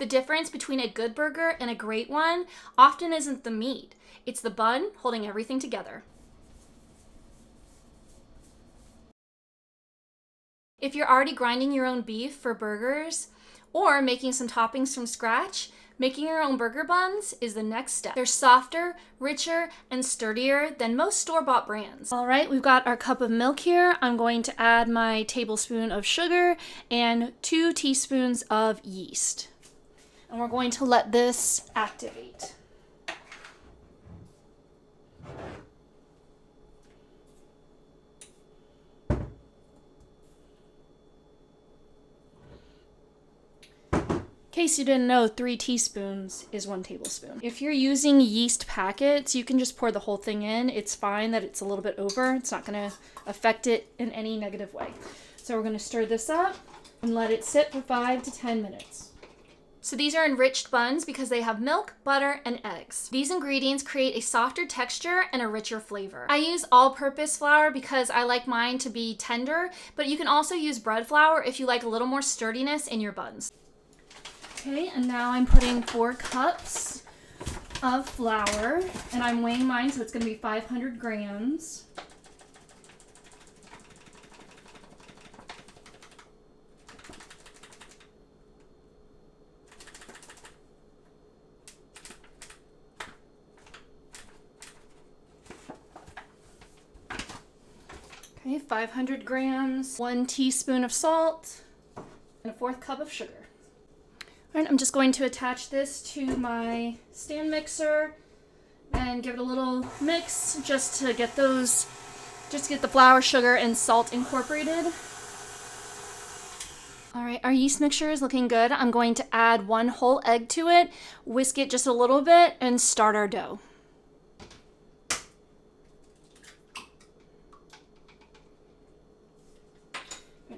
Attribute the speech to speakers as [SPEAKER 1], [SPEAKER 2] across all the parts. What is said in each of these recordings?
[SPEAKER 1] The difference between a good burger and a great one often isn't the meat. It's the bun holding everything together. If you're already grinding your own beef for burgers or making some toppings from scratch, making your own burger buns is the next step. They're softer, richer, and sturdier than most store-bought brands. All right, we've got our cup of milk here. I'm going to add my tablespoon of sugar and 2 teaspoons of yeast. And we're going to let this activate. In case you didn't know, 3 teaspoons is 1 tablespoon. If you're using yeast packets, you can just pour the whole thing in. It's fine that it's a little bit over. It's not gonna affect it in any negative way. So we're gonna stir this up and let it sit for 5 to 10 minutes. So these are enriched buns because they have milk, butter, and eggs. These ingredients create a softer texture and a richer flavor. I use all-purpose flour because I like mine to be tender, but you can also use bread flour if you like a little more sturdiness in your buns. Okay, and now I'm putting 4 cups of flour, and I'm weighing mine, so it's gonna be 500 grams. Okay, 500 grams, 1 teaspoon of salt, and a 1/4 cup of sugar. All right, I'm just going to attach this to my stand mixer and give it a little mix just to get the flour, sugar, and salt incorporated. All right, our yeast mixture is looking good. I'm going to add 1 whole egg to it, whisk it just a little bit, and start our dough.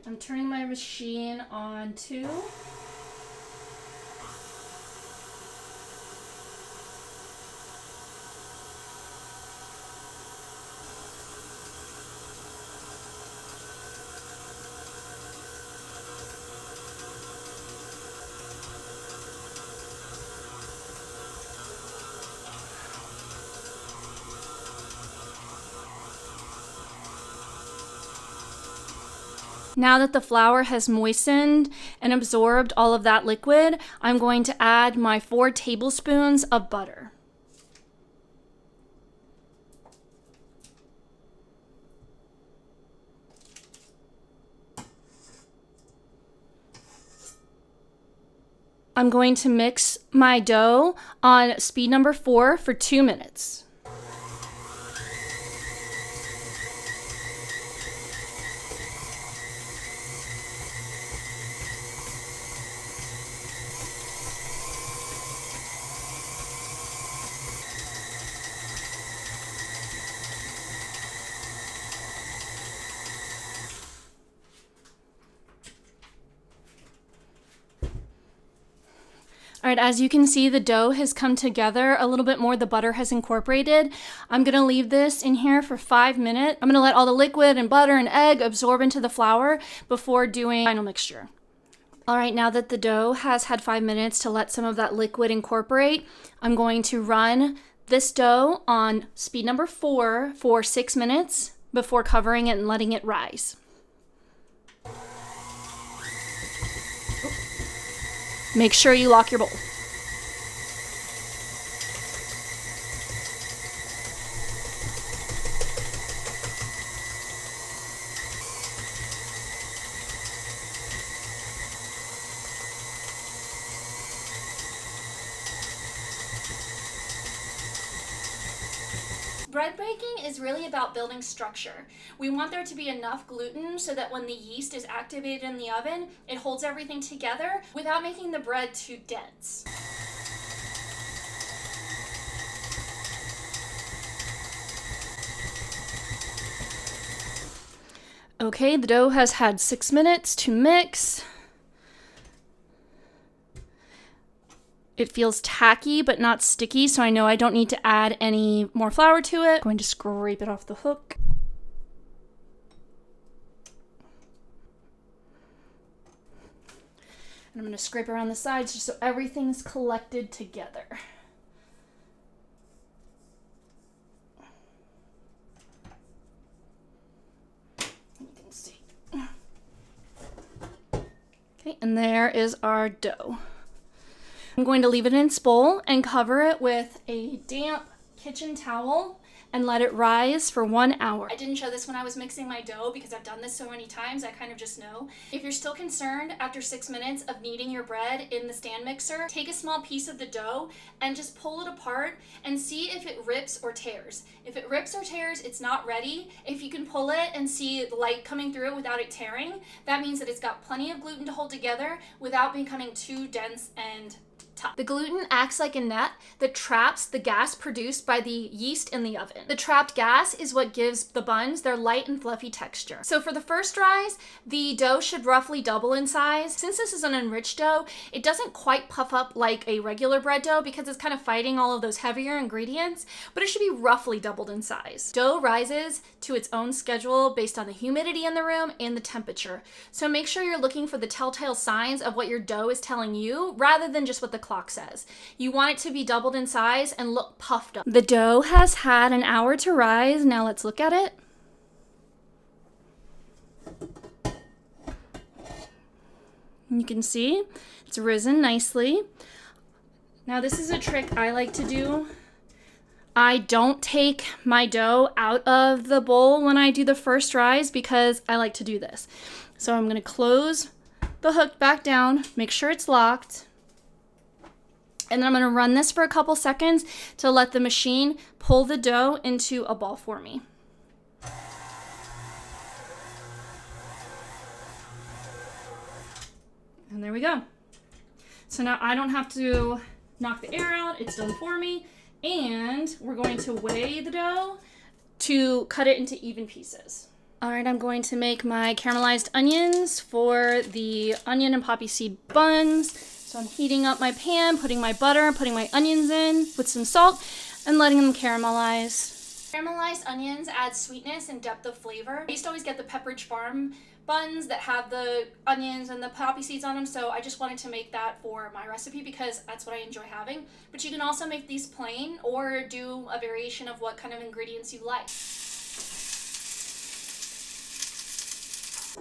[SPEAKER 1] I'm turning my machine on 2. Now that the flour has moistened and absorbed all of that liquid, I'm going to add my 4 tablespoons of butter. I'm going to mix my dough on speed number 4 for 2 minutes. All right, as you can see, the dough has come together a little bit more. The butter has incorporated. I'm gonna leave this in here for 5 minutes. I'm gonna let all the liquid and butter and egg absorb into the flour before doing final mixture. All right, now that the dough has had 5 minutes to let some of that liquid incorporate, I'm going to run this dough on speed number 4 for 6 minutes before covering it and letting it rise. Make sure you lock your bowl. Bread baking is really about building structure. We want there to be enough gluten so that when the yeast is activated in the oven, it holds everything together without making the bread too dense. Okay, the dough has had 6 minutes to mix. It feels tacky but not sticky, so I know I don't need to add any more flour to it. I'm going to scrape it off the hook. And I'm going to scrape around the sides just so everything's collected together. You can see. Okay, and there is our dough. I'm going to leave it in its bowl and cover it with a damp kitchen towel and let it rise for 1 hour. I didn't show this when I was mixing my dough because I've done this so many times, I kind of just know. If you're still concerned after 6 minutes of kneading your bread in the stand mixer, take a small piece of the dough and just pull it apart and see if it rips or tears. If it rips or tears, it's not ready. If you can pull it and see the light coming through it without it tearing, that means that it's got plenty of gluten to hold together without becoming too dense and tough. The gluten acts like a net that traps the gas produced by the yeast in the oven. The trapped gas is what gives the buns their light and fluffy texture. So for the first rise, the dough should roughly double in size. Since this is an enriched dough, it doesn't quite puff up like a regular bread dough because it's kind of fighting all of those heavier ingredients, but it should be roughly doubled in size. Dough rises to its own schedule based on the humidity in the room and the temperature. So make sure you're looking for the telltale signs of what your dough is telling you rather than just what the clock says. You want it to be doubled in size and look puffed up. The dough has had an hour to rise. Now let's look at it. You can see it's risen nicely. Now this is a trick I like to do. I don't take my dough out of the bowl when I do the first rise because I like to do this. So I'm going to close the hook back down, make sure it's locked. And then I'm going to run this for a couple seconds to let the machine pull the dough into a ball for me. And there we go. So now I don't have to knock the air out. It's done for me. And we're going to weigh the dough to cut it into even pieces. All right, I'm going to make my caramelized onions for the onion and poppy seed buns. So I'm heating up my pan, putting my butter, putting my onions in with some salt, and letting them caramelize. Caramelized onions add sweetness and depth of flavor. I used to always get the Pepperidge Farm buns that have the onions and the poppy seeds on them, so I just wanted to make that for my recipe because that's what I enjoy having. But you can also make these plain or do a variation of what kind of ingredients you like.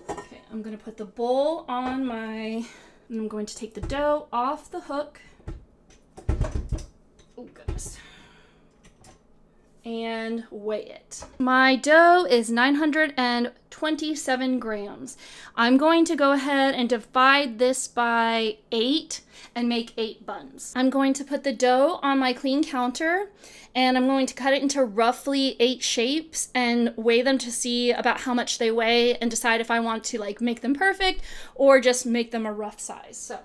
[SPEAKER 1] Okay, I'm gonna put the bowl on my... And I'm going to take the dough off the hook. Oh, goodness. And weigh it. My dough is 927 grams. I'm going to go ahead and divide this by 8 and make 8 buns. I'm going to put the dough on my clean counter and I'm going to cut it into roughly 8 shapes and weigh them to see about how much they weigh and decide if I want to like make them perfect or just make them a rough size. So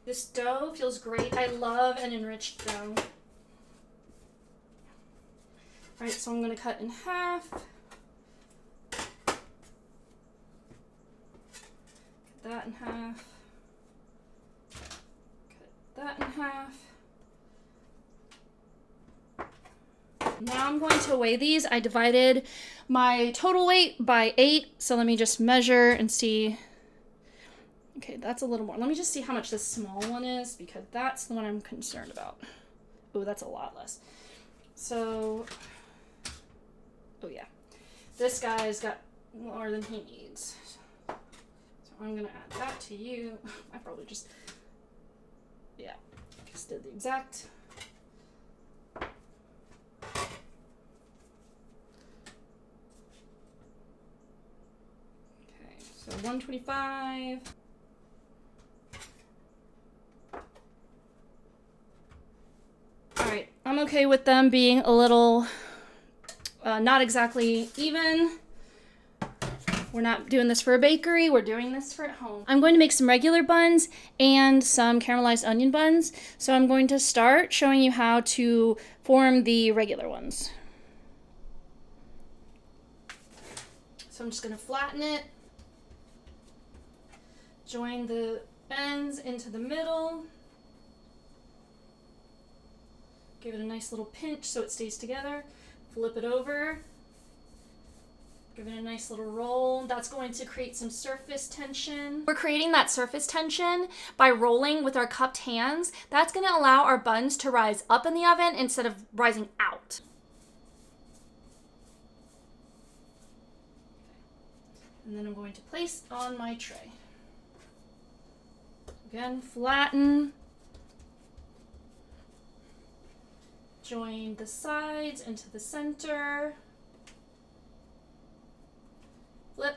[SPEAKER 1] this dough feels great. I love an enriched dough. All right, so I'm going to cut in half. Cut that in half. Cut that in half. Now I'm going to weigh these. I divided my total weight by 8, so let me just measure and see. Okay, that's a little more. Let me just see how much this small one is because that's the one I'm concerned about. Oh, that's a lot less. So... Oh yeah, this guy's got more than he needs. So I'm gonna add that to you. I probably just did the exact. Okay, so 125. All right, I'm okay with them being a little not exactly even. We're not doing this for a bakery, we're doing this for at home. I'm going to make some regular buns and some caramelized onion buns. So I'm going to start showing you how to form the regular ones. So I'm just going to flatten it, join the ends into the middle, give it a nice little pinch so it stays together. Flip it over, Give it a nice little roll. That's going to create some surface tension. We're creating that surface tension by rolling with our cupped hands. That's going to allow our buns to rise up in the oven instead of rising out. And then I'm going to place on my tray. Again, flatten. Join the sides into the center. Flip.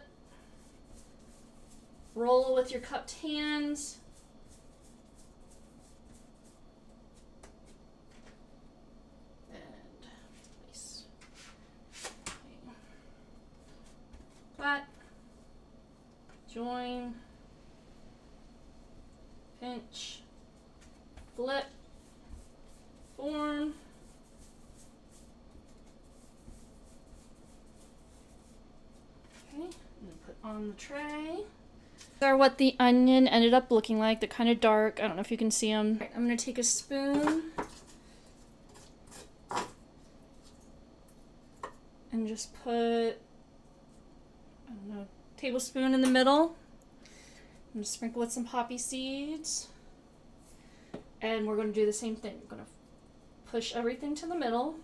[SPEAKER 1] Roll with your cupped hands. And place. Flat. Join. Pinch. Flip. Form. On the tray. These are what the onion ended up looking like. They're kind of dark. I don't know if you can see them. Right, I'm going to take a spoon and just put, I don't know, a tablespoon in the middle. I'm going to sprinkle with some poppy seeds. And we're going to do the same thing. We're going to push everything to the middle.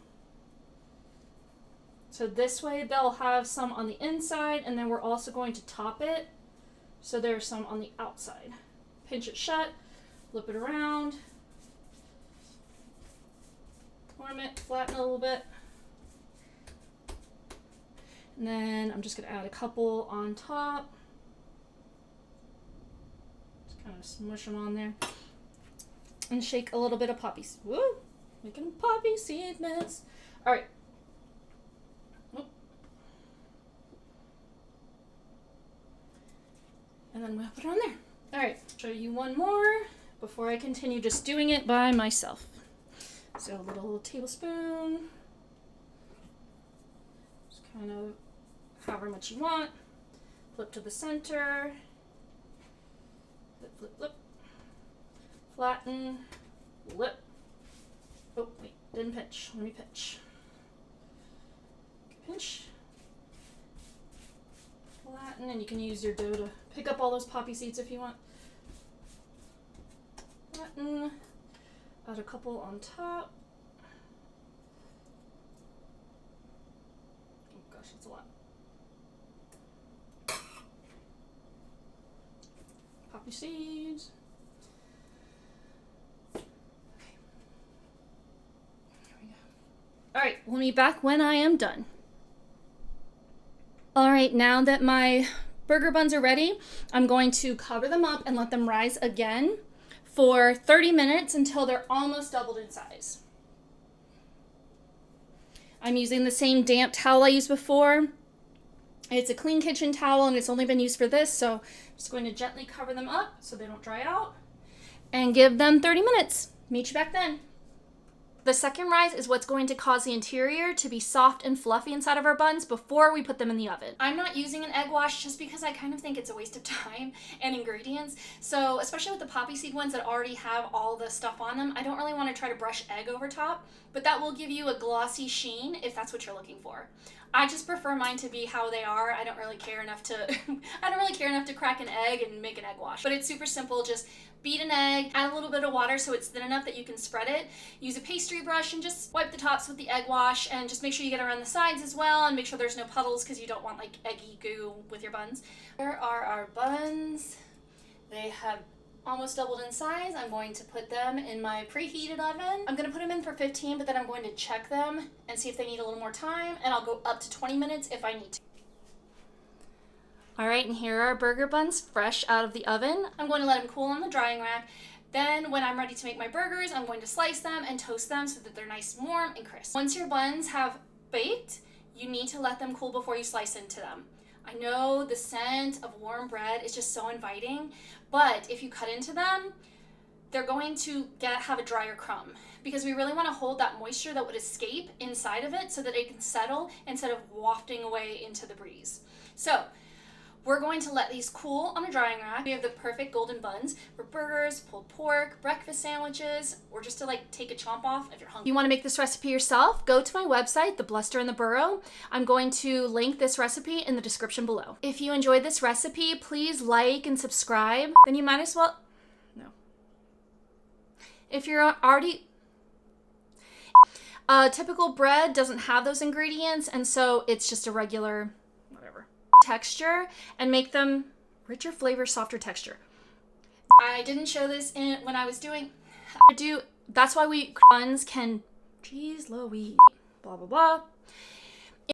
[SPEAKER 1] So this way they'll have some on the inside, and then we're also going to top it so there's some on the outside. Pinch it shut, flip it around, form it, flatten it a little bit. And then I'm just going to add a couple on top. Just kind of smush them on there. And shake a little bit of poppy seed. Woo! Making a poppy seed mess. All right. And then we'll put it on there. All right, show you one more before I continue just doing it by myself. So a little tablespoon, just kind of however much you want. Flip to the center, flip, flip, flip, flatten, flip. Oh, wait, didn't pinch, let me pinch. Pinch. Flatten, and you can use your dough to pick up all those poppy seeds if you want. Flatten, add a couple on top. Oh gosh, that's a lot. Poppy seeds. Okay. Here we go. All right, we'll meet back when I am done. All right, now that my burger buns are ready, I'm going to cover them up and let them rise again for 30 minutes until they're almost doubled in size. I'm using the same damp towel I used before. It's a clean kitchen towel and it's only been used for this, so I'm just going to gently cover them up so they don't dry out and give them 30 minutes. Meet you back then. The second rise is what's going to cause the interior to be soft and fluffy inside of our buns before we put them in the oven. I'm not using an egg wash just because I kind of think it's a waste of time and ingredients. So especially with the poppy seed ones that already have all the stuff on them, I don't really want to try to brush egg over top, but that will give you a glossy sheen if that's what you're looking for. I just prefer mine to be how they are. I don't really care enough to crack an egg and make an egg wash. But it's super simple. Just beat an egg, add a little bit of water so it's thin enough that you can spread it. Use a pastry brush and just wipe the tops with the egg wash, and just make sure you get around the sides as well and make sure there's no puddles because you don't want like eggy goo with your buns. Here are our buns. They have almost doubled in size. I'm going to put them in my preheated oven. I'm going to put them in for 15, but then I'm going to check them and see if they need a little more time, and I'll go up to 20 minutes if I need to. All right, and here are our burger buns fresh out of the oven. I'm going to let them cool on the drying rack. Then when I'm ready to make my burgers, I'm going to slice them and toast them so that they're nice and warm and crisp. Once your buns have baked, you need to let them cool before you slice into them. I know the scent of warm bread is just so inviting, but if you cut into them, they're going to have a drier crumb because we really want to hold that moisture that would escape inside of it so that it can settle instead of wafting away into the breeze. So We're going to let these cool on a drying rack. We have the perfect golden buns for burgers, pulled pork, breakfast sandwiches, or just to like take a chomp off if you're hungry. If you want to make this recipe yourself, go to my website, the Bluster and the Burrow. I'm going to link this recipe in the description below. If you enjoyed this recipe, please like and subscribe. Then you might as well, no. If you're already, typical bread doesn't have those ingredients, and so it's just a regular, whatever, texture, and make them richer flavor, softer texture. I didn't show this in when I was doing, that's why buns can, geez Louise, blah, blah, blah.